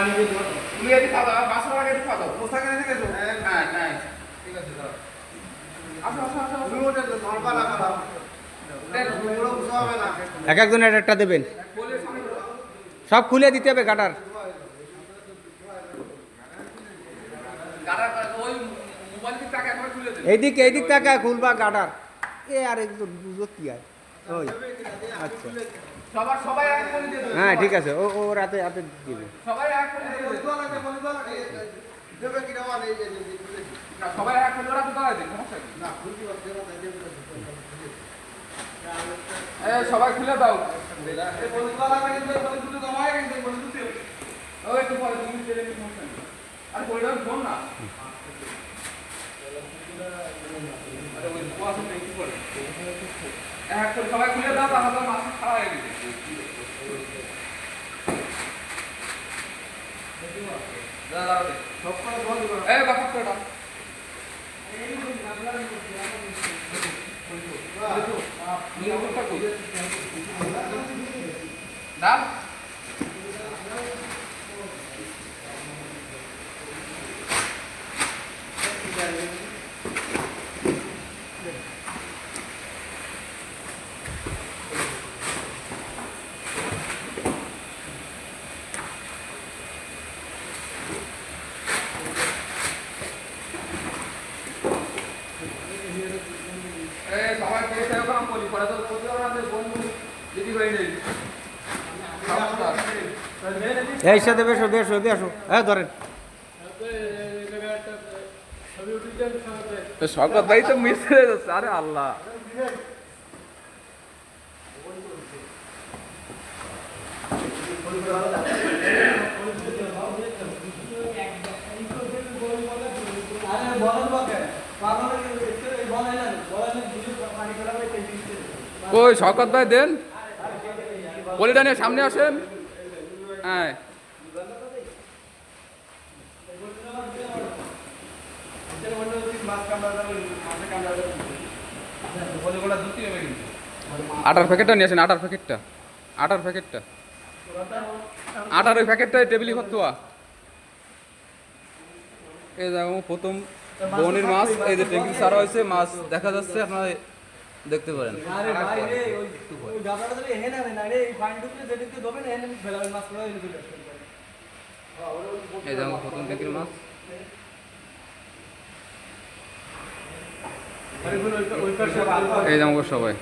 তুমি এদিকে খাও, 500 টাকা এদিকে খাও। পোশাক এনে গেছো? হ্যাঁ, হ্যাঁ। ঠিক আছে, দাও। আসো, আসো, আসো। তুমি ওটা ধরবা না খাও। পুরো বুঝা হবে না। এক একজনের একটা দেবেন, সব খুলে দিতে হবে গাটার। এইদিক এইদিক টাকা খুলবা গাটার। এ আর একটু বুঝো কি আর ওই আচ্ছা সবাই এক করে দিয়ে দেবে। হ্যাঁ ঠিক আছে, ও ও রাতে রাতে দিবে। সবাই এক করে দিয়ে দেবে। দেবে কি না মানে না, সবাই এক করে রাতে দাও দিন, সমস্যা কি? না, খুলতে পারবে না, তাই দেবে। সবাই খুলে দাও। এই বন্ধুরা লাগবে কিন্তু বন্ধু তো হয় কিন্তু বন্ধু তো ওই তো পরে তুমি চলে গেছো সমস্যা নেই। আরে বলে দাও ফোন না। আরে ওই কোয়াস নেই কি করে? এক করে সবাই খুলে দাও, তাহলে মাছ খাওয়া হয়ে গেছে। দাদা দাও দে। সব করে বন্ধ করো। এই বাবা কোটা। দাও। সবাই পেয়েছে ওরকম বলি পরে তো প্রতিবার বন্ধু দিদি ভাই নেই। এই সাথে বেশো বেশো বেশো হ্যাঁ ধরেন। শওকত ভাই তো মিস করে যাচ্ছে। আরে আল্লাহ, কই শওকত ভাই দেন, পলিটা নিয়ে সামনে আসেন। হ্যাঁ আটার প্যাকেটটা নিয়ে আসেন, আটার প্যাকেটটা, আটার প্যাকেটটা, আটার ওই প্যাকেটটা টেবিলে করতো। এই দেখো প্রথম বনের মাছ, এই যে ট্যাঙ্কি সারা হয়েছে, মাছ দেখা যাচ্ছে, আপনারা দেখতে পারেন। এই দেখো প্রথম ট্যাঙ্কির মাছ। এই দেখো সবাই।